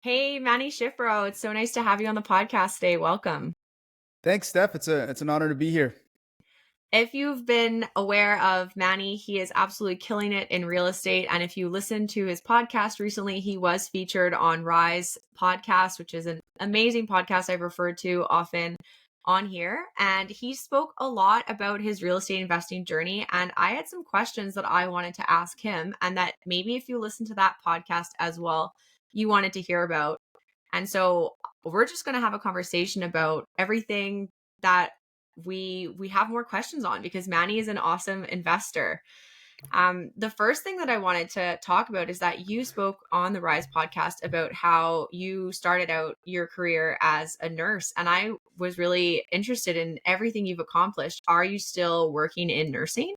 Hey, Manny Shiferaw, it's so nice to have you on the podcast today. Welcome. Thanks, Steph. It's an honor to be here. If you've been aware of Manny, he is absolutely killing it in real estate. And if you listen to his podcast recently, he was featured on Rise podcast, which is an amazing podcast I've referred to often on here. And he spoke a lot about his real estate investing journey. And I had some questions that I wanted to ask him, and that maybe if you listen to that podcast as well, you wanted to hear about. And so we're just going to have a conversation about everything that we have more questions on, because Manny is an awesome investor. The first thing that I wanted to talk about is that you spoke on the Rise podcast about how you started out your career as a nurse, and I was really interested in everything you've accomplished. Are you still working in nursing?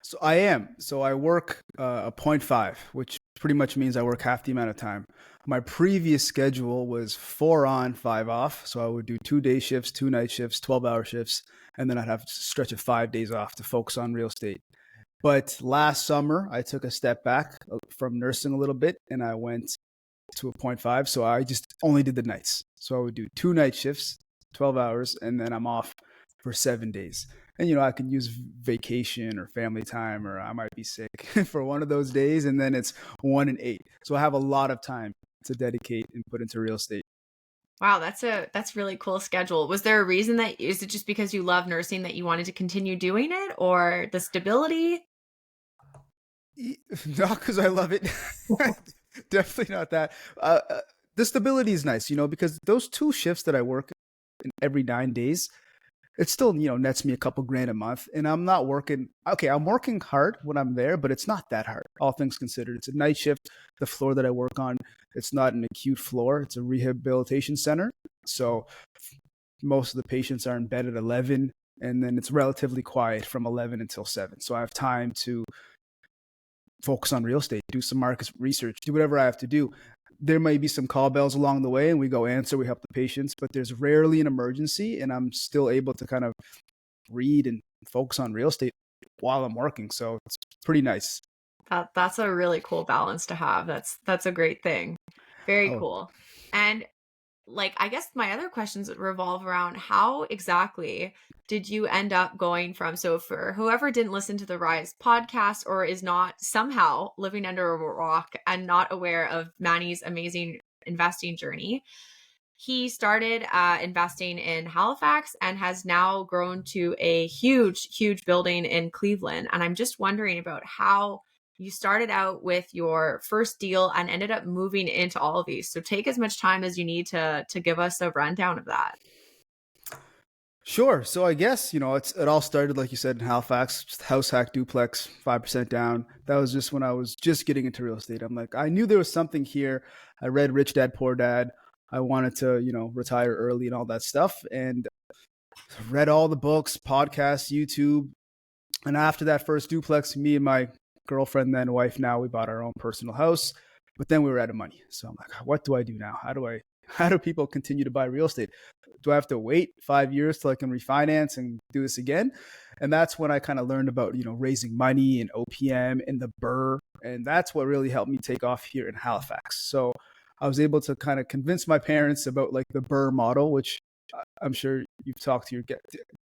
So I am. So I work a point five, which pretty much means I work half the amount of time. My previous schedule was 4 on, 5 off. So I would do 2 day shifts, 2 night shifts, 12-hour shifts, and then I'd have a stretch of 5 days off to focus on real estate. But last summer, I took a step back from nursing a little bit and I went to a point five. So I just only did the nights. So I would do 2 night shifts, 12 hours, and then I'm off for 7 days. And, I can use vacation or family time, or I might be sick for one of those days. And then it's 1 and 8. So I have a lot of time to dedicate and put into real estate. Wow, that's really cool schedule. Was there a reason that is it just because you love nursing that you wanted to continue doing it, or the stability? Not because I love it. Definitely not that. The stability is nice, because those 2 shifts that I work in every 9 days, it still, nets me a couple grand a month. And I'm not working, okay, I'm working hard when I'm there, but it's not that hard, all things considered. It's a night shift. The floor that I work on, it's not an acute floor, it's a rehabilitation center. So most of the patients are in bed at 11, and then it's relatively quiet from 11 until 7. So I have time to focus on real estate, do some market research, do whatever I have to do. There may be some call bells along the way and we go answer, we help the patients, but there's rarely an emergency, and I'm still able to kind of read and focus on real estate while I'm working. So it's pretty nice. That's a really cool balance to have. That's a great thing. Very Oh, cool. And like, I guess my other questions revolve around how exactly did you end up going from, so for whoever didn't listen to the Rise podcast or is not somehow living under a rock and not aware of Manny's amazing investing journey, he started investing in Halifax and has now grown to a huge building in Cleveland. And I'm just wondering about how you started out with your first deal and ended up moving into all of these. So take as much time as you need to give us a rundown of that. sure. So I guess, it all started, like you said, in Halifax, just house hack duplex, 5% down. That was just when I was just getting into real estate. I'm like, I knew there was something here. I read Rich Dad Poor Dad. I wanted to, retire early and all that stuff. And read all the books, podcasts, YouTube. And after that first duplex, me and my girlfriend, then wife now, we bought our own personal house. But then we were out of money. So I'm like, what do I do now? How do people continue to buy real estate? Do I have to wait 5 years till I can refinance and do this again? And that's when I kind of learned about, raising money and OPM and the BRRRR. And that's what really helped me take off here in Halifax. So I was able to kind of convince my parents about like the BRRRR model, which I'm sure you've talked to your get.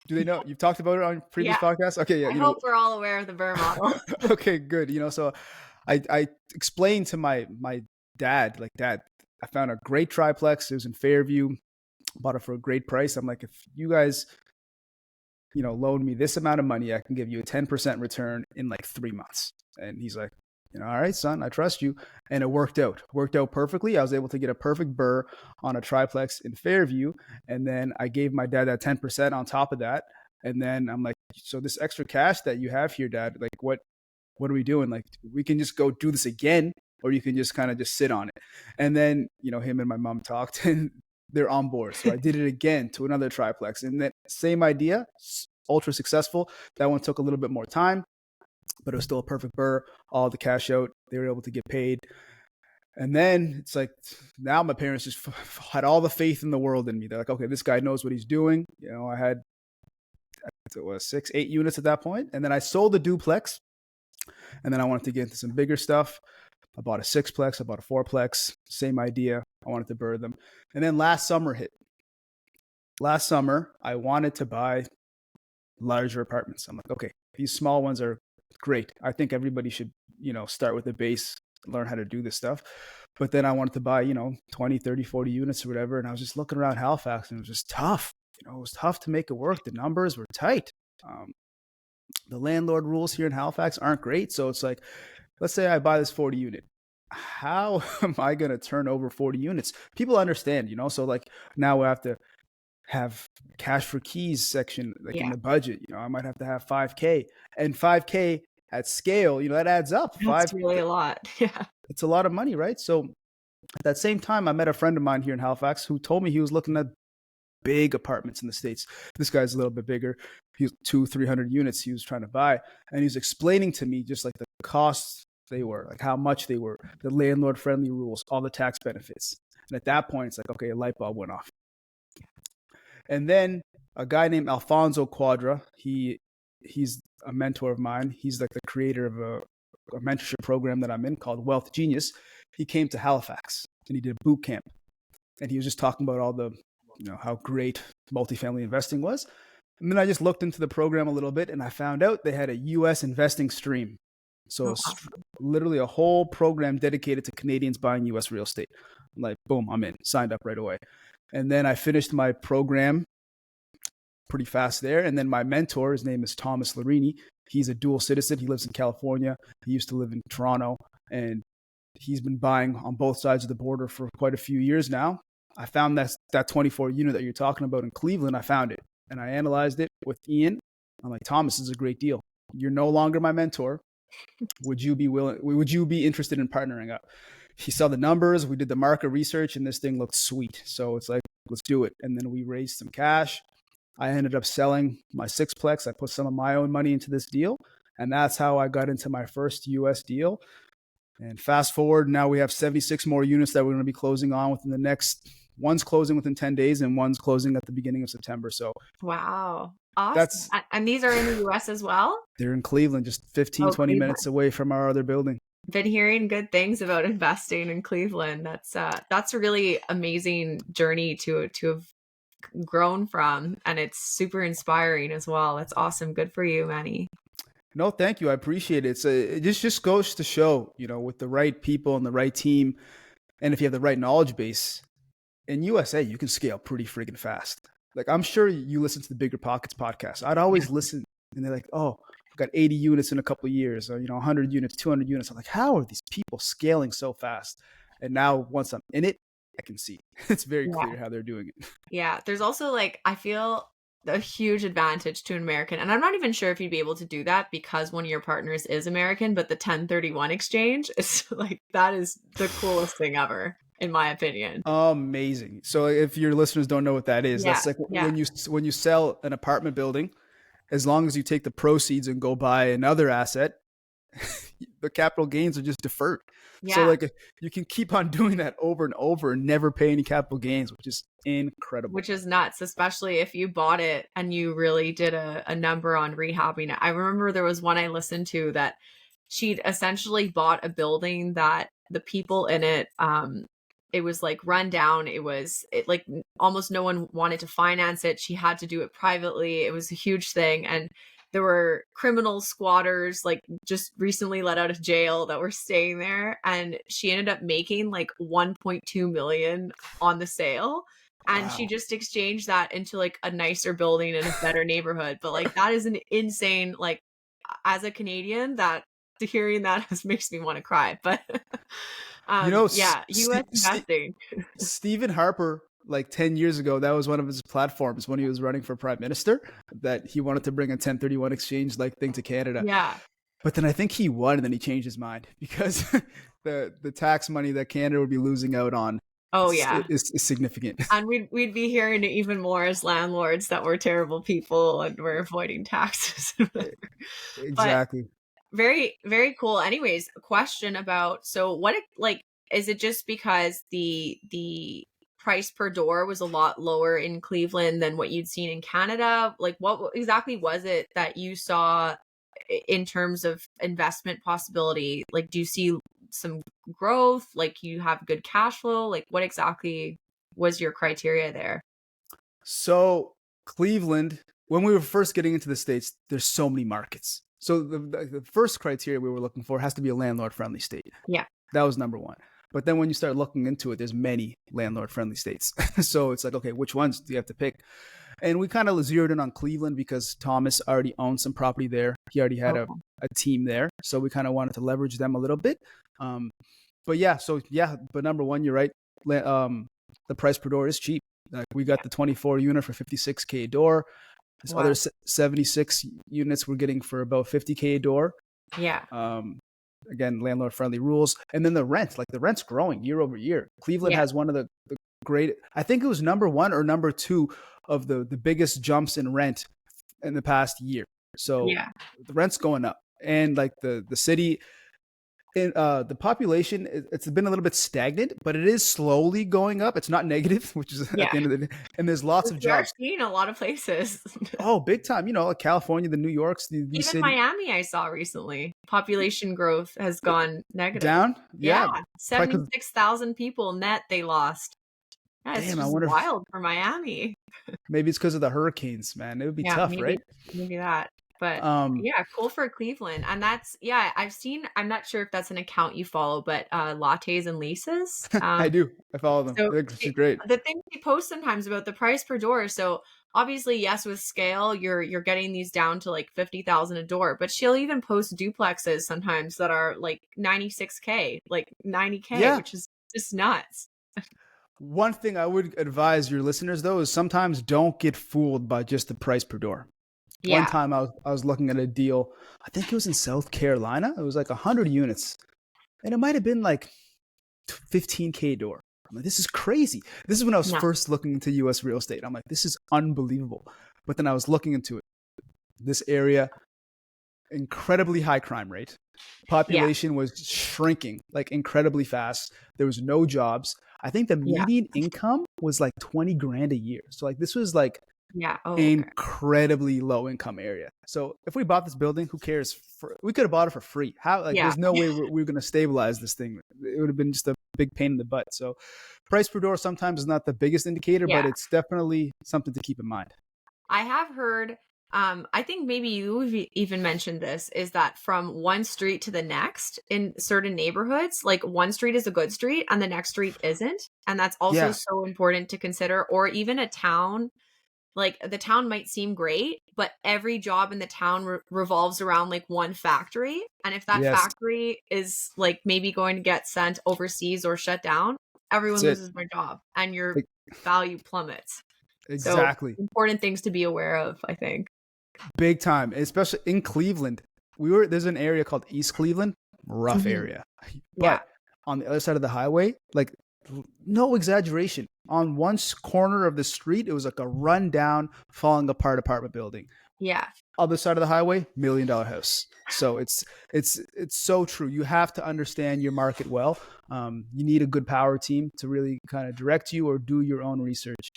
Do they know you've talked about it on previous Yeah, podcasts? Okay, yeah, I hope we're all aware of the Burr model. okay, good. So I explained to my dad, like, Dad, I found a great triplex. It was in Fairview, bought it for a great price. I'm like, if you guys, loan me this amount of money, I can give you a 10% return in like 3 months. And he's like, all right, son, I trust you. And it worked out perfectly. I was able to get a perfect BRRRR on a triplex in Fairview. And then I gave my dad that 10% on top of that. And then I'm like, so this extra cash that you have here, Dad, like, what are we doing? Like, we can just go do this again, or you can just kind of just sit on it. And then, him and my mom talked and they're on board. So I did it again to another triplex, and then same idea, ultra successful. That one took a little bit more time, but it was still a perfect BRRRR. All the cash out, they were able to get paid. And then it's like, now my parents just had all the faith in the world in me. They're like, okay, this guy knows what he's doing. I had, it was 6, 8 units at that point. And then I sold the duplex, and then I wanted to get into some bigger stuff. I bought a sixplex, I bought a fourplex, same idea. I wanted to burn them. And then last summer hit. Last summer, I wanted to buy larger apartments. I'm like, okay, these small ones are great. I think everybody should, start with a base, learn how to do this stuff. But then I wanted to buy, 20, 30, 40 units or whatever. And I was just looking around Halifax and it was just tough. It was tough to make it work. The numbers were tight. The landlord rules here in Halifax aren't great. So it's like, let's say I buy this 40 unit. How am I going to turn over 40 units? People understand, so like now we have to have cash for keys section like in the budget. I might have to have 5K, and 5K at scale, that adds up. That's really a lot. Yeah. It's a lot of money, right? So at that same time, I met a friend of mine here in Halifax who told me he was looking at big apartments in the States. This guy's a little bit bigger. He was 200-300 units he was trying to buy. And he was explaining to me just like the costs they were, like how much they were, the landlord friendly rules, all the tax benefits. And at that point, it's like, okay, a light bulb went off. And then a guy named Alfonso Quadra, he's a mentor of mine. He's like the creator of a mentorship program that I'm in called Wealth Genius. He came to Halifax and he did a boot camp. And he was just talking about all the, how great multifamily investing was. And then I just looked into the program a little bit and I found out they had a US investing stream. So awesome. Literally a whole program dedicated to Canadians buying US real estate. I'm like, boom, I'm in, signed up right away. And then I finished my program pretty fast there. And then my mentor, his name is Thomas Larini. He's a dual citizen. He lives in California. He used to live in Toronto. And he's been buying on both sides of the border for quite a few years now. I found that 24 unit that you're talking about in Cleveland. I found it. And I analyzed it with Ian. I'm like, Thomas, this is a great deal. You're no longer my mentor. Would you be interested in partnering up? He saw the numbers, we did the market research, and this thing looked sweet. So it's like, let's do it. And then we raised some cash. I ended up selling my sixplex. I put some of my own money into this deal. And that's how I got into my first US deal. And fast forward, now we have 76 more units that we're going to be closing on within the next, one's closing within 10 days and one's closing at the beginning of September. So wow. Awesome. And these are in the US as well? They're in Cleveland, just 15, 20 minutes away from our other building. Been hearing good things about investing in Cleveland. That's a really amazing journey to have grown from, and it's super inspiring as well. That's awesome. Good for you, Manny. No, thank you. I appreciate it. It just goes to show, with the right people and the right team, and if you have the right knowledge base, in USA, you can scale pretty friggin' fast. Like, I'm sure you listen to the Bigger Pockets podcast. I'd always listen, and they're like, oh, got 80 units in a couple of years, or 100 units, 200 units. I'm like, how are these people scaling so fast? And now once I'm in it, I can see it's very clear how they're doing it. Yeah. There's also like, I feel a huge advantage to an American, and I'm not even sure if you'd be able to do that because one of your partners is American, but the 1031 exchange is like, that is the coolest thing ever, in my opinion. Amazing. So if your listeners don't know what that is, that's like when you sell an apartment building, as long as you take the proceeds and go buy another asset, the capital gains are just deferred. Yeah. So like you can keep on doing that over and over and never pay any capital gains, which is incredible. Which is nuts, especially if you bought it and you really did a number on rehabbing it. I remember there was one I listened to that she'd essentially bought a building that the people in it, it was like run down. It like almost no one wanted to finance it. She had to do it privately. It was a huge thing. And there were criminal squatters like just recently let out of jail that were staying there. And she ended up making like 1.2 million on the sale. And she just exchanged that into like a nicer building in a better neighborhood. But like, that is an insane, like as a Canadian, that hearing that makes me want to cry. But US investing. Stephen Harper, like 10 years ago, that was one of his platforms when he was running for prime minister, that he wanted to bring a 1031 exchange like thing to Canada. Yeah. But then I think he won and then he changed his mind because the tax money that Canada would be losing out on is significant. And we'd be hearing it even more as landlords that we're terrible people and we're avoiding taxes. Exactly. But very, very cool. Anyways, a question about, so what, like, is it just because the price per door was a lot lower in Cleveland than what you'd seen in Canada? Like, what exactly was it that you saw in terms of investment possibility? Like, do you see some growth, like you have good cash flow? Like what exactly was your criteria there? So Cleveland, when we were first getting into the States, there's so many markets. So the first criteria we were looking for has to be a landlord friendly state. Yeah. That was number one. But then when you start looking into it, there's many landlord friendly states. So it's like, okay, which ones do you have to pick? And we kind of zeroed in on Cleveland because Thomas already owned some property there. He already had Okay. a team there. So we kind of wanted to leverage them a little bit. But yeah, but number one, you're right. The price per door is cheap. Like we got the 24 unit for 56K a door. This Wow. other 76 units we're getting for about 50K a door. Yeah. Again, landlord friendly rules. And then the rent's growing year over year. Cleveland Yeah. has one of the great, I think it was number one or number two of the biggest jumps in rent in the past year. So Yeah. the rent's going up. And like the city, the population, it's been a little bit stagnant, but it is slowly going up. It's not negative, which is at Yeah. the end of the day. And there's lots of We are jobs. seeing a lot of places. Oh, big time. Like California, the New Yorks, these Even cities Miami, I saw recently, population growth has gone negative. down. Yeah, Yeah. Probably 'cause, 76,000 people net they lost. Yeah, it's damn, I just wonder if wild for Miami. maybe it's because of the hurricanes, man. It would be Yeah, tough, maybe right? maybe that. But Um, yeah, cool for Cleveland. And that's yeah, I've seen, I'm not sure if that's an account you follow, but lattes and leases. I do. I follow them. So She's great. the thing we post sometimes about the price per door. So obviously, yes, with scale, you're getting these down to like 50,000 a door. But she'll even post duplexes sometimes that are like 96K, like 90K, Yeah. which is just nuts. One thing I would advise your listeners though is sometimes don't get fooled by just the price per door. One Yeah, time I was looking at a deal. I think it was in South Carolina. It was like 100 units, and it might have been like 15K a door. I'm like, this is crazy. This is when I was no, first looking into U.S. real estate. I'm like, this is unbelievable. But then I was looking into it. This area, incredibly high crime rate. yeah, Population was shrinking like incredibly fast. There was no jobs. I think the yeah, median income was like 20 grand a year. So like this was like yeah. Oh, okay. incredibly low income area. So if we bought this building, who cares? We could have bought it for free. How? Like, Yeah, there's no way we're going to stabilize this thing. It would have been just a big pain in the butt. So, price per door sometimes is not the biggest indicator, but yeah. it's definitely something to keep in mind. I have heard, I think maybe you even mentioned this, is that from one street to the next in certain neighborhoods, like one street is a good street and the next street isn't. And that's also Yeah. so important to consider. Or even a town, like the town might seem great, but every job in the town revolves around like one factory. And if that Yes. factory is like maybe going to get sent overseas or shut down, everyone That's it. loses their job and your Like, value plummets. So exactly. important things to be aware of, I think. Big time, especially in Cleveland. There's an area called East Cleveland, rough Mhm. area. Yeah. But on the other side of the highway, like no exaggeration, on one corner of the street, it was like a rundown, falling apart apartment building. Yeah. Other side of the highway, $1 million house. So it's so true. You have to understand your market well. You need a good power team to really kind of direct you or do your own research.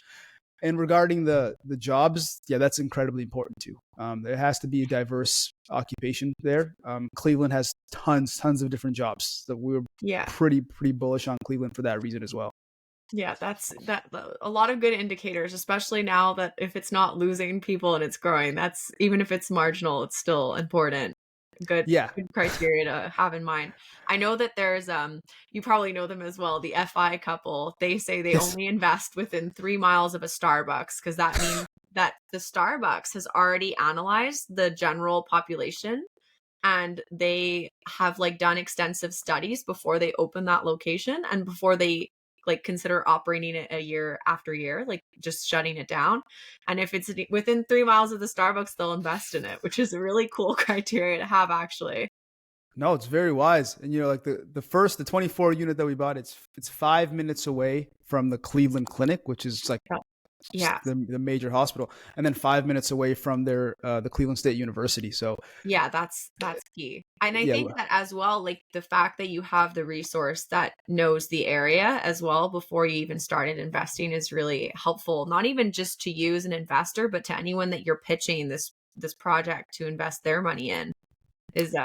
And regarding the jobs, yeah, that's incredibly important too. There has to be a diverse occupation there. Cleveland has tons of different jobs. So we're Yeah. pretty bullish on Cleveland for that reason as well. Yeah, that's a lot of good indicators, especially now that if it's not losing people and it's growing, that's even if it's marginal, it's still important. Good, Yeah. good criteria to have in mind. I know that there's you probably know them as well, the FI couple. They say they Yes. only invest within 3 miles of a Starbucks because that means that the Starbucks has already analyzed the general population and they have like done extensive studies before they open that location and before they like consider operating it a year after year, like just shutting it down. And if it's within 3 miles of the Starbucks, they'll invest in it, which is a really cool criteria to have actually. No, it's very wise. And like the 24 unit that we bought, it's 5 minutes away from the Cleveland Clinic, which is like just Yeah. the major hospital, and then 5 minutes away from the Cleveland State University. So Yeah, that's key. And I yeah, think that as well, like the fact that you have the resource that knows the area as well before you even started investing is really helpful, not even just to you as an investor, but to anyone that you're pitching this project to invest their money in is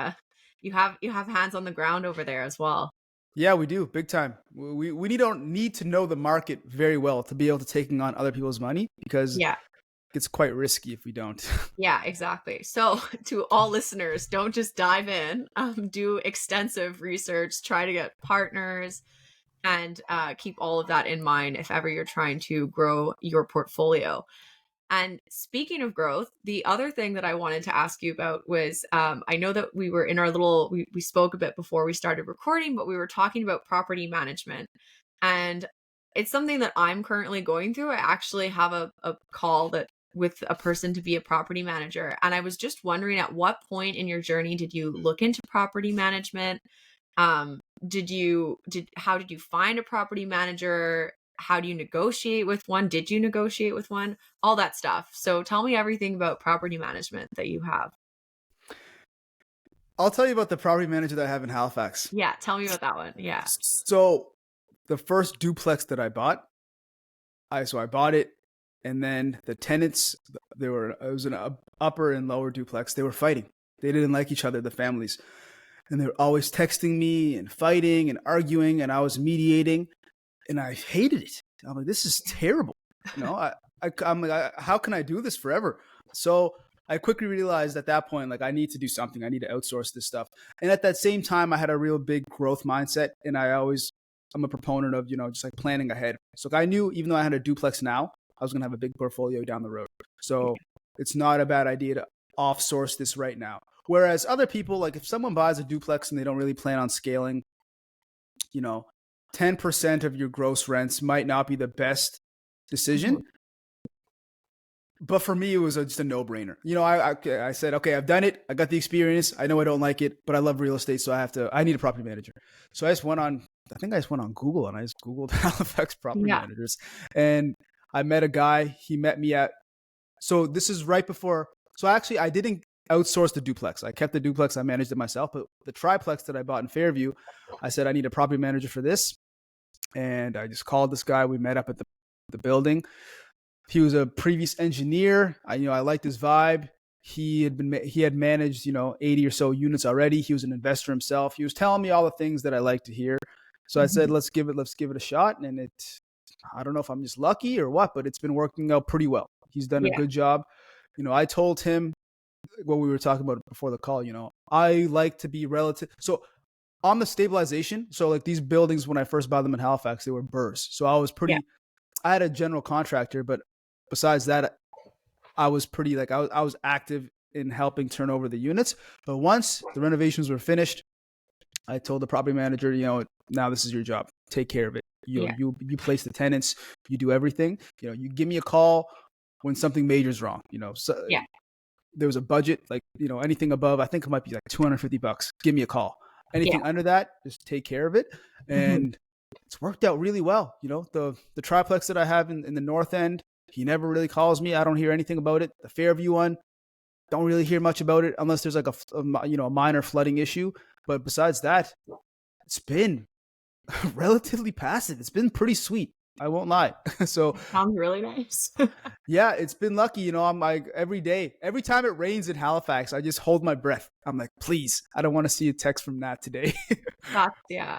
you have hands on the ground over there as well. Yeah, we do big time. We don't need to know the market very well to be able to taking on other people's money because Yeah. it's quite risky if we don't. Yeah, exactly. So, to all listeners, don't just dive in. Do extensive research. Try to get partners, and keep all of that in mind if ever you're trying to grow your portfolio. And speaking of growth, the other thing that I wanted to ask you about was I know that we were in our little, we spoke a bit before we started recording, but we were talking about property management. And it's something that I'm currently going through. I actually have a call that with a person to be a property manager. And I was just wondering, at what point in your journey did you look into property management? How did you find a property manager? How do you negotiate with one? Did you negotiate with one? All that stuff. So tell me everything about property management that you have. I'll tell you about the property manager that I have in Halifax. Yeah, tell me about that one. Yeah. So the first duplex that I bought, I bought it, and then the tenants, it was an upper and lower duplex. They were fighting. They didn't like each other, the families, and they were always texting me and fighting and arguing, and I was mediating, and I hated it. I'm like, this is terrible. I'm like, how can I do this forever? So I quickly realized at that point, like, I need to do something. I need to outsource this stuff. And at that same time, I had a real big growth mindset, and I'm a proponent of, just like planning ahead. So I knew, even though I had a duplex now, I was going to have a big portfolio down the road. So it's not a bad idea to offsource this right now. Whereas other people, like if someone buys a duplex and they don't really plan on scaling, you know, 10% of your gross rents might not be the best decision. Mhm. But for me, it was just a no-brainer. I said, okay, I've done it. I got the experience. I know I don't like it, but I love real estate, so I need a property manager. So I think I just went on Google and I just Googled Halifax property Yeah. managers. And I met a guy. He met me so this is right before, so actually I didn't outsource the duplex. I kept the duplex. I managed it myself. But the triplex that I bought in Fairview, I said, I need a property manager for this. And I just called this guy. We met up at the building. He was a previous engineer. I liked his vibe. He had managed 80 or so units already. He was an investor himself. He was telling me all the things that I like to hear. So I said, Mhm. let's give it a shot. And I don't know if I'm just lucky or what, but it's been working out pretty well. He's done a Yeah. good job. I told him what we were talking about before the call. I like to be relative. So on the stabilization, so like these buildings, when I first bought them in Halifax, they were BRRRRs. So Yeah. I had a general contractor, but besides that, I was pretty like I was active in helping turn over the units. But once the renovations were finished, I told the property manager, now this is your job. Take care of it. Yeah. You place the tenants, you do everything. You give me a call when something major is wrong. So Yeah. there was a budget, like, anything above, I think it might be like $250. Give me a call. Yeah. Anything under that, just take care of it. Mhm. And it's worked out really well. The triplex that I have in the north end, he never really calls me. I don't hear anything about it. The Fairview one, don't really hear much about it unless there's like a minor flooding issue. But besides that, it's been relatively passive. It's been pretty sweet. I won't lie. So Sounds really nice. yeah, it's been lucky. I'm like every time it rains in Halifax, I just hold my breath. I'm like, please, I don't want to see a text from Nat today. That's yeah.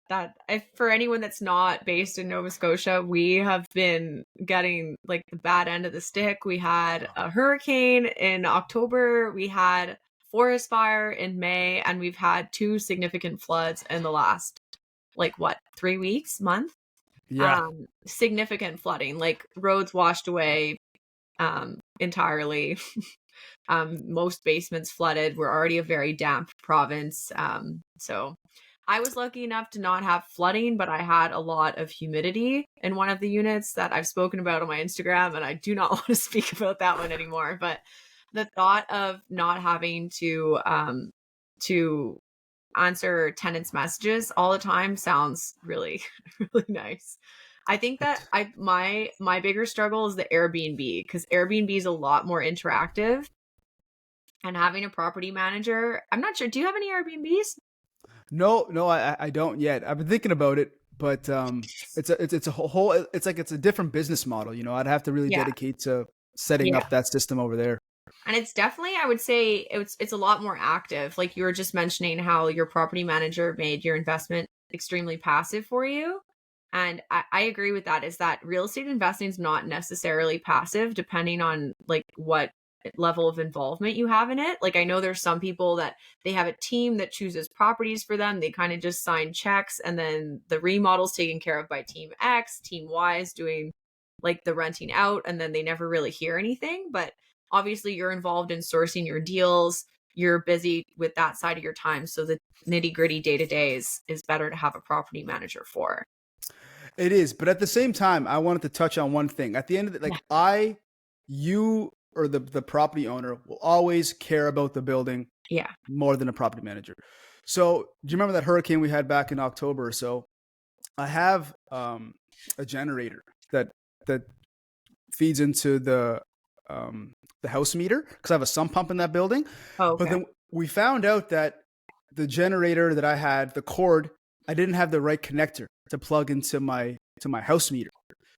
That if for anyone that's not based in Nova Scotia, we have been getting like the bad end of the stick. We had a hurricane in October, we had forest fire in May, and we've had two significant floods in the last like what, 3 weeks, month? Yeah. Significant flooding, like roads washed away entirely. Most basements flooded. We're already a very damp province. So I was lucky enough to not have flooding, but I had a lot of humidity in one of the units that I've spoken about on my Instagram, and I do not want to speak about that one anymore. But the thought of not having to answer tenants' messages all the time sounds really, really nice. I think that my bigger struggle is the Airbnb, because Airbnb is a lot more interactive, and having a property manager. I'm not sure. Do you have any Airbnbs? No, I don't yet. I've been thinking about it, but it's a whole it's a different business model. I'd have to really Yeah. dedicate to setting Yeah. up that system over there. And it's definitely, I would say it's a lot more active. Like you were just mentioning how your property manager made your investment extremely passive for you. And I agree with that, is that real estate investing is not necessarily passive depending on like what level of involvement you have in it. Like I know there's some people that they have a team that chooses properties for them. They kind of just sign checks and then the remodel's taken care of by team X, team Y is doing like the renting out and then they never really hear anything. But obviously you're involved in sourcing your deals. You're busy with that side of your time. So the nitty gritty day to day is better to have a property manager for. It is, but at the same time, I wanted to touch on one thing. At the end of it, Yeah. like you or the property owner will always care about the building Yeah. more than a property manager. So, do you remember that hurricane we had back in October or so? I have a generator that feeds into the house meter because I have a sump pump in that building. Oh, But okay. then we found out that the generator that I had, the cord, I didn't have the right connector to plug into my house meter.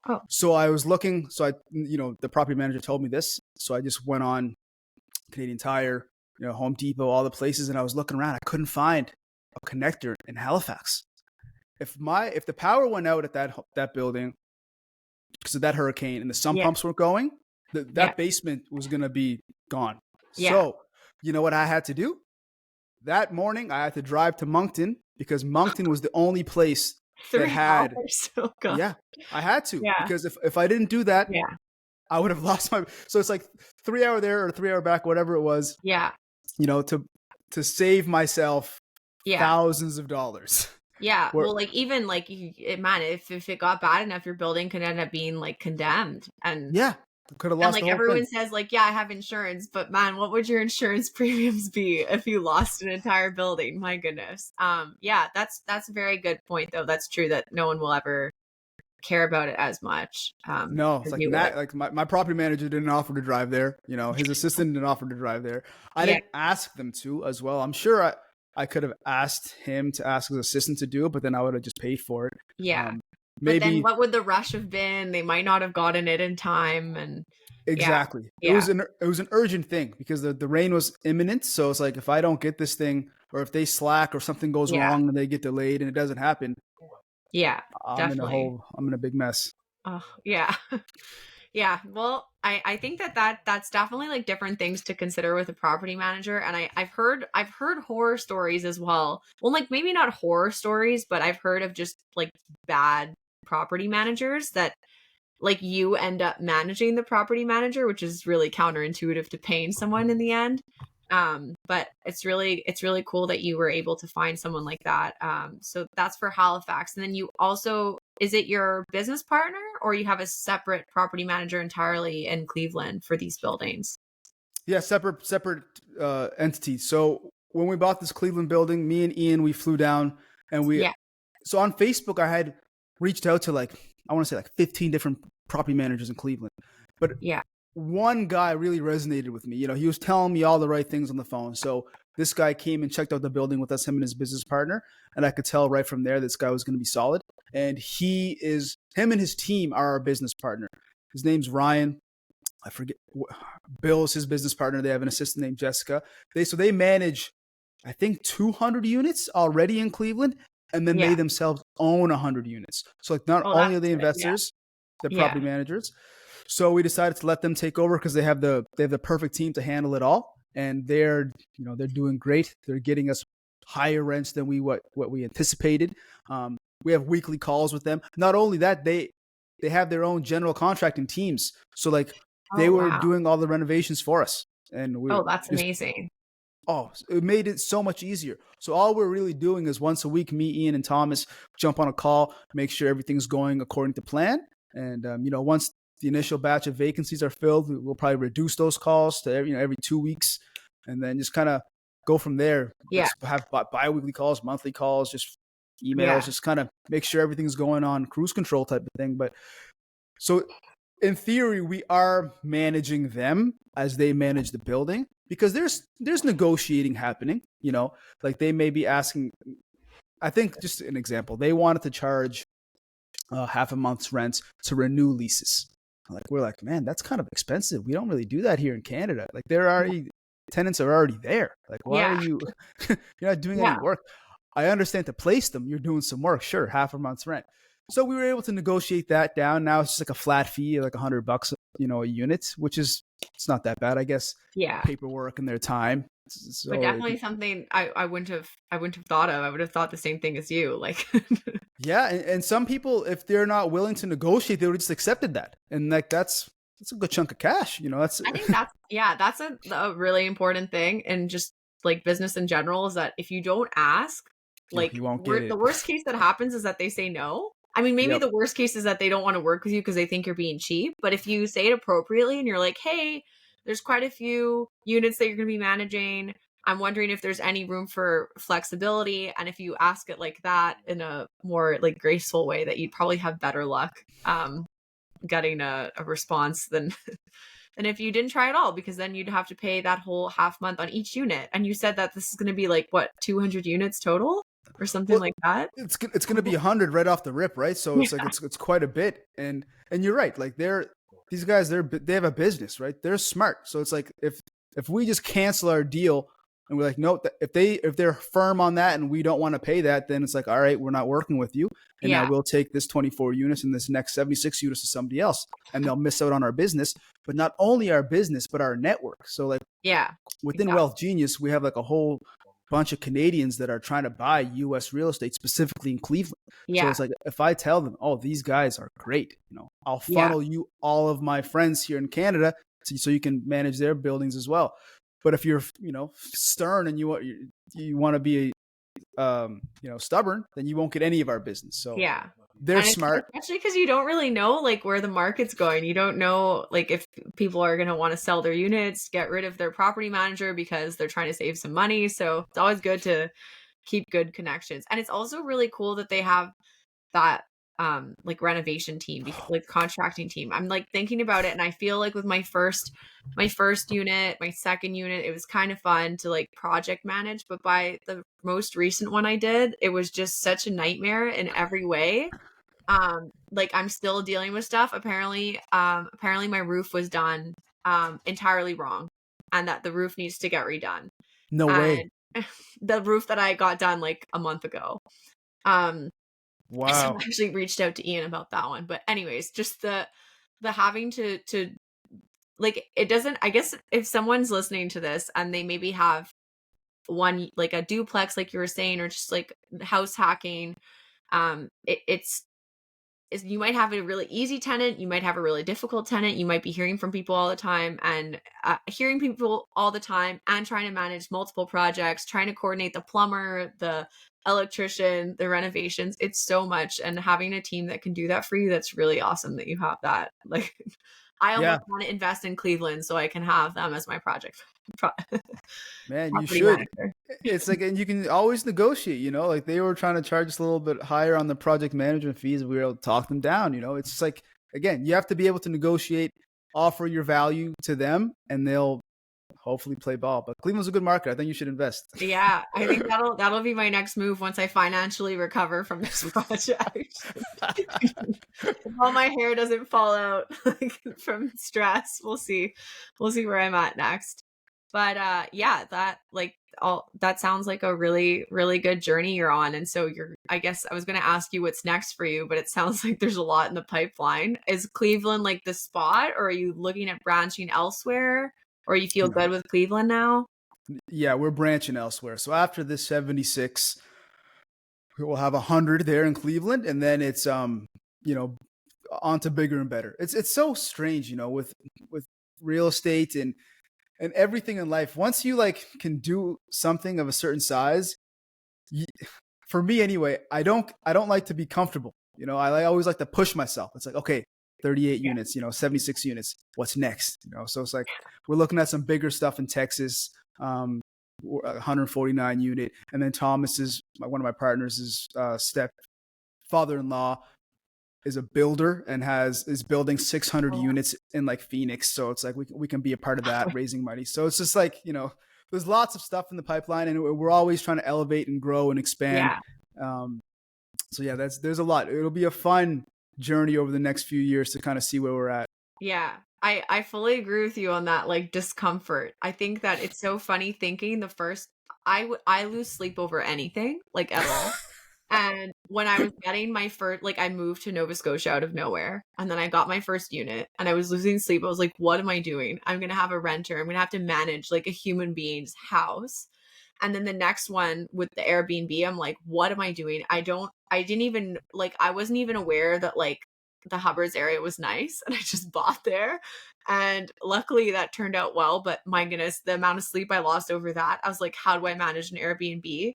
Oh, So I was looking. So the property manager told me this. So I just went on Canadian Tire, Home Depot, all the places, and I was looking around. I couldn't find a connector in Halifax. If the power went out at that building because of that hurricane and the sump yeah. pumps weren't going, Yeah. that basement was going to be gone. Yeah. So you know what I had to do? That morning, I had to drive to Moncton because Moncton was the only place that 3 had. hours. Oh god. Yeah, I had to Yeah. because if I didn't do that, Yeah. I would have lost my. So it's like 3 hour there or 3 hour back, whatever it was. Yeah. To save myself Yeah. thousands of dollars. Yeah. Where, Well, like even like man, if it got bad enough, your building could end up being like condemned. And yeah, could have lost like the whole everyone thing. says like, yeah, I have insurance, but man, what would your insurance premiums be if you lost an entire building? My goodness. Yeah, that's a very good point though. That's true that no one will ever care about it as much. No, it's As like you would. like my property manager didn't offer to drive there. His assistant didn't offer to drive there. I Yeah. didn't ask them to as well. I'm sure I could have asked him to ask his assistant to do it, but then I would have just paid for it. Yeah. But then Maybe what would the rush have been? They might not have gotten it in time. And yeah. exactly. Yeah. It was an urgent thing because the rain was imminent. So it's like if I don't get this thing, or if they slack, or something goes Yeah. wrong and they get delayed and it doesn't happen, Yeah. Definitely. I'm in a big mess. Oh, yeah. Yeah. Well, I think that's definitely like different things to consider with a property manager. And I've heard horror stories as well. Well, like maybe not horror stories, but I've heard of just like bad property managers that like you end up managing the property manager, which is really counterintuitive to paying someone in the end. But it's really cool that you were able to find someone like that. So that's for Halifax. And then you also, is it your business partner or you have a separate property manager entirely in Cleveland for these buildings? Yeah, separate entities. So when we bought this Cleveland building, me and Ian, we flew down and Yeah. so on Facebook, I had reached out to I want to say 15 different property managers in Cleveland. But Yeah. one guy really resonated with me. He was telling me all the right things on the phone. So this guy came and checked out the building with us, him and his business partner. And I could tell right from there, this guy was going to be solid. And him and his team are our business partner. His name's Ryan. I forget. Bill's his business partner. They have an assistant named Jessica. They manage, I think, 200 units already in Cleveland. And then they themselves own 100 units. So not only are they investors, they're property managers. So we decided to let them take over because they have the perfect team to handle it all, and they're doing great. They're getting us higher rents than what we anticipated. We have weekly calls with them. Not only that, they have their own general contracting teams. So they were doing all the renovations for us, and That's amazing. It made it so much easier. So all we're really doing is once a week, me, Ian, and Thomas jump on a call, make sure everything's going according to plan. And once the initial batch of vacancies are filled, we'll probably reduce those calls to every 2 weeks, and then just kind of go from there. Yeah. Just have bi-weekly calls, monthly calls, just emails, just kind of make sure everything's going on cruise control type of thing. But so in theory, we are managing them as they manage the building because there's negotiating happening. They may be asking. I think just an example, they wanted to charge half a month's rent to renew leases. We're like, man, that's kind of expensive. We don't really do that here in Canada. Tenants are already there. Why are you? You're not doing any work. I understand to place them, you're doing some work, sure, half a month's rent. So we were able to negotiate that down. Now it's just like a flat fee, like $100, a unit, which is, it's not that bad, I guess. Yeah. Paperwork and their time. But So definitely something I wouldn't have thought of. I would have thought the same thing as you. Like yeah, and some people, if they're not willing to negotiate, they would have just accepted that, and like that's a good chunk of cash. That's I think that's a really important thing in just like business in general is that if you don't ask, like you won't get the it. worst case that happens is that they say no. I mean, maybe Yep. the worst case is that they don't want to work with you because they think you're being cheap. But if you say it appropriately and you're like, hey, there's quite a few units that you're going to be managing. I'm wondering if there's any room for flexibility. And if you ask it like that in a more like graceful way, that you'd probably have better luck getting a response than than if you didn't try at all, because then you'd have to pay that whole half month on each unit. And you said that this is going to be like what, 200 units total or something Well, like that. it's going to be 100 right off the rip, right? So it's like it's quite a bit, and you're right. Like these guys, they have a business, right? They're smart. So it's like if we just cancel our deal and we're like, no, if they're firm on that and we don't want to pay that, then it's like, all right, we're not working with you, and now Yeah. we'll take this 24 units and this next 76 units to somebody else, and they'll miss out on our business. But not only our business, but our network. So like Yeah. within Exactly. Wealth Genius, we have like a whole bunch of Canadians that are trying to buy US real estate, specifically in Cleveland. So Yeah. it's like, if I tell them, oh, these guys are great, I'll Yeah. funnel you all of my friends here in Canada so you can manage their buildings as well. But if you're, stern and you want to be, stubborn, then you won't get any of our business. So Yeah. they're And it's smart. especially because you don't really know like where the market's going. You don't know like if people are going to want to sell their units, get rid of their property manager because they're trying to save some money. So it's always good to keep good connections. And it's also really cool that they have that like renovation team, like contracting team. I'm like thinking about it and I feel like with my first unit, my second unit, it was kind of fun to like project manage, but by the most recent one I did, it was just such a nightmare in every way. Like I'm still dealing with stuff. Apparently my roof was done entirely wrong and that the roof needs to get redone. No way. And the roof that I got done like a month ago. Um so I Wow. actually reached out to Ian about that one. But anyways, just the having to like it doesn't, I guess if someone's listening to this and they maybe have one like a duplex like you were saying, or just like house hacking, it's is you might have a really easy tenant, you might have a really difficult tenant, you might be hearing from people all the time, and hearing people all the time and trying to manage multiple projects, trying to coordinate the plumber, the electrician, the renovations. It's so much, and having a team that can do that for you, that's really awesome that you have that. Like I Yeah, almost want to invest in Cleveland so I can have them as my man, you property should. manager. It's like, and you can always negotiate, like they were trying to charge us a little bit higher on the project management fees. We were able to talk them down. It's just like, again, you have to be able to negotiate, offer your value to them, and they'll hopefully play ball. But Cleveland's a good market. I think you should invest. Yeah, I think that'll be my next move once I financially recover from this project. If all my hair doesn't fall out like, from stress, we'll see. We'll see where I'm at next. But yeah, that like all that sounds like a really, really good journey you're on. And so I guess I was gonna ask you what's next for you, but it sounds like there's a lot in the pipeline. Is Cleveland like the spot, or are you looking at branching elsewhere? Or you feel No. good with Cleveland now? Yeah, we're branching elsewhere. So after this 76, we'll have 100 there in Cleveland, and then it's you know, on to bigger and better. It's so strange, with real estate and everything in life. Once you like can do something of a certain size, you, for me anyway, I don't like to be comfortable. I always like to push myself. It's like, okay, 38 Yeah. units, 76 units. What's next? So it's like we're looking at some bigger stuff in Texas. 149 unit, and then Thomas is one of my partners, is step father-in-law is a builder and is building 600 Oh, units in like Phoenix. So it's like we can be a part of that, raising money. So it's just like, there's lots of stuff in the pipeline, and we're always trying to elevate and grow and expand. yeah. So yeah, there's a lot. It'll be a fun journey over the next few years to kind of see where we're at. Yeah. I fully agree with you on that like discomfort. I think that it's so funny thinking the first I lose sleep over anything, like, at all. And when I was getting my first, like, I moved to Nova Scotia out of nowhere, and then I got my first unit, and I was losing sleep. I was like, "What am I doing? I'm gonna have a renter. I'm gonna have to manage, like, a human being's house." And then the next one with the Airbnb, I'm like, "What am I doing?" I didn't even, like, I wasn't even aware that, like, the Hubbard's area was nice, and I just bought there. And luckily that turned out well, but my goodness, the amount of sleep I lost over that, I was like, "How do I manage an Airbnb?"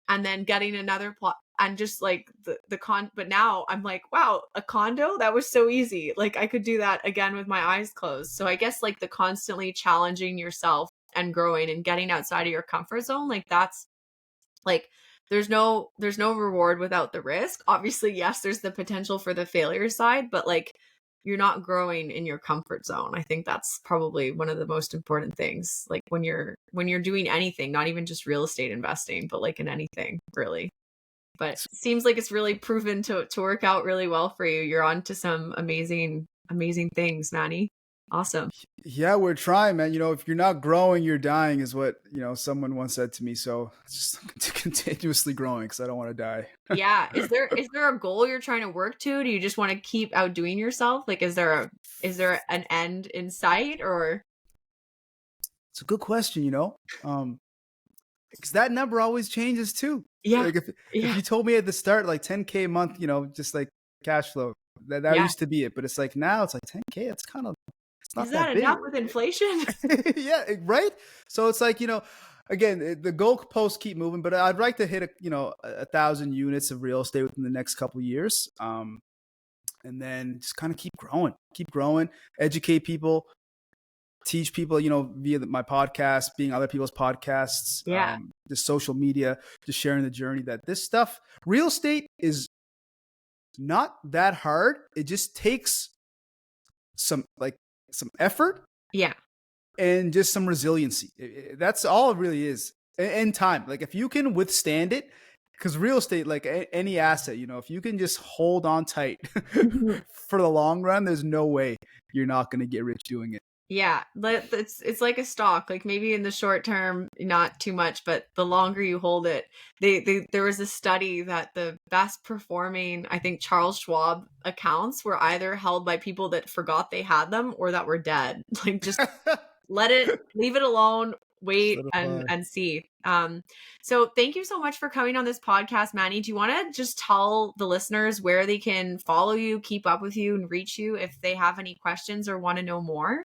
And then getting another plot, and just like but now I'm like, wow, a condo, that was so easy. Like, I could do that again with my eyes closed. So I guess, like, the constantly challenging yourself and growing and getting outside of your comfort zone, like, that's like, there's no reward without the risk. Obviously, yes, there's the potential for the failure side, but, like, you're not growing in your comfort zone. I think that's probably one of the most important things, like, when you're doing anything, not even just real estate investing, but, like, in anything really. But it seems like it's really proven to work out really well for you. You're on to some amazing things, Manny. Awesome. Yeah, we're trying, man. If you're not growing, you're dying, is what someone once said to me. So it's just continuously growing because I don't want to die. Yeah. Is there a goal you're trying to work to? Do you just want to keep outdoing yourself? Like, is there an end in sight, or? It's a good question, because that number always changes too. Yeah. Like if Yeah. you told me at the start like 10K a month, just like cash flow, that Yeah. used to be it. But it's like now it's like 10K. It's Is not that that big. enough with inflation? Yeah, right. So it's like again, the goalposts keep moving, but I'd like to hit 1,000 units of real estate within the next couple of years, and then just kind of keep growing, educate people, teach people, via my podcast, being other people's podcasts, Yeah. just social media, just sharing the journey that this stuff, real estate is not that hard. It just takes some effort Yeah. and just some resiliency. That's all it really is. And time. Like if you can withstand it, because real estate, like any asset, if you can just hold on tight Mhm. for the long run, there's no way you're not going to get rich doing it. Yeah, but it's like a stock. Like, maybe in the short term, not too much, but the longer you hold it, there was a study that the best performing, I think, Charles Schwab accounts were either held by people that forgot they had them or that were dead. Like, just leave it alone, wait and Solidify. see. So thank you so much for coming on this podcast, Manny. Do you want to just tell the listeners where they can follow you, keep up with you, and reach you if they have any questions or want to know more?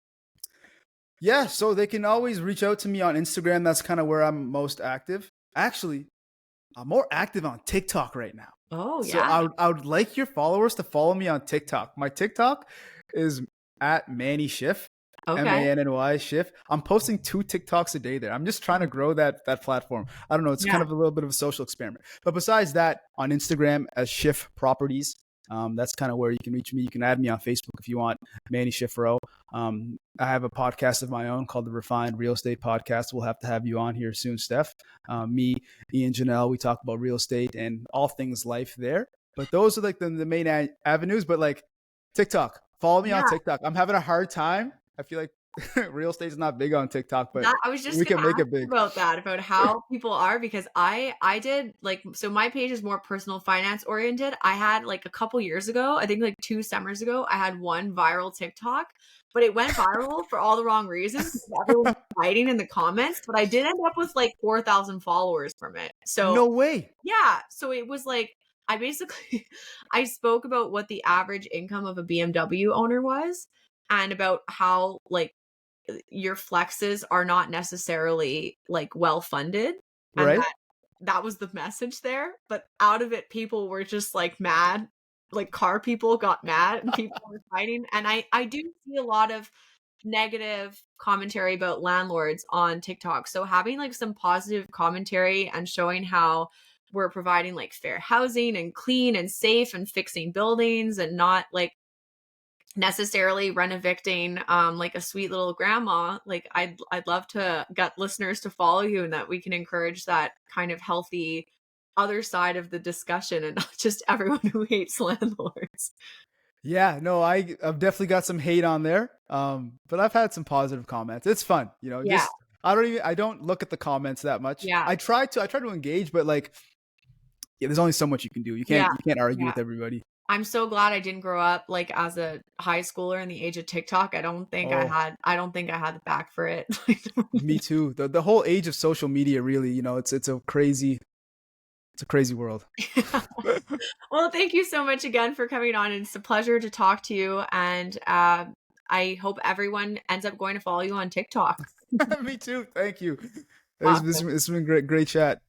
Yeah, so they can always reach out to me on Instagram. That's kind of where I'm most active. Actually, I'm more active on TikTok right now. Oh, So yeah. I would like your followers to follow me on TikTok. My TikTok is at Manny Schiff, Okay. Manny Schiff. I'm posting 2 TikToks a day there. I'm just trying to grow that platform. I don't know. It's kind Yeah. of a little bit of a social experiment. But besides that, on Instagram as Schiff Properties. That's kind of where you can reach me. You can add me on Facebook if you want, Manny Shiferaw. I have a podcast of my own called the Refined Real Estate Podcast. We'll have to have you on here soon, Steph. Me, Ian, Janelle, we talk about real estate and all things life there. But those are like the main avenues. But like TikTok, follow me on Yeah. TikTok. I'm having a hard time. I feel like real estate is not big on TikTok, but That I was just we can gonna make ask it you big. about that, about how people are, because I did, like, so my page is more personal finance oriented. I had, like, a couple years ago, I think like 2 summers ago, I had one viral TikTok, but it went viral for all the wrong reasons because everyone was fighting in the comments, but I did end up with like 4,000 followers from it. So No way. yeah, so it was like, I basically I spoke about what the average income of a BMW owner was, and about how, like, your flexes are not necessarily, like, well funded, and Right? that was the message there. But out of it, people were just, like, mad. Like, car people got mad and people were fighting. And I do see a lot of negative commentary about landlords on TikTok. So having, like, some positive commentary and showing how we're providing, like, fair housing and clean and safe and fixing buildings and not, like, necessarily rent evicting, like a sweet little grandma, like, I'd love to get listeners to follow you, and that we can encourage that kind of healthy other side of the discussion, and not just everyone who hates landlords. Yeah, no, I've definitely got some hate on there. But I've had some positive comments. It's fun, Yeah. just I don't look at the comments that much. Yeah. I try to engage, but like, yeah, there's only so much you can do. Yeah. You can't argue Yeah. with everybody. I'm so glad I didn't grow up like as a high schooler in the age of TikTok. Oh, I don't think I had the back for it. me too. The whole age of social media, really, it's a crazy world. Well, thank you so much again for coming on. It's a pleasure to talk to you. And I hope everyone ends up going to follow you on TikTok. Me too. Thank you. Awesome. It's been great chat.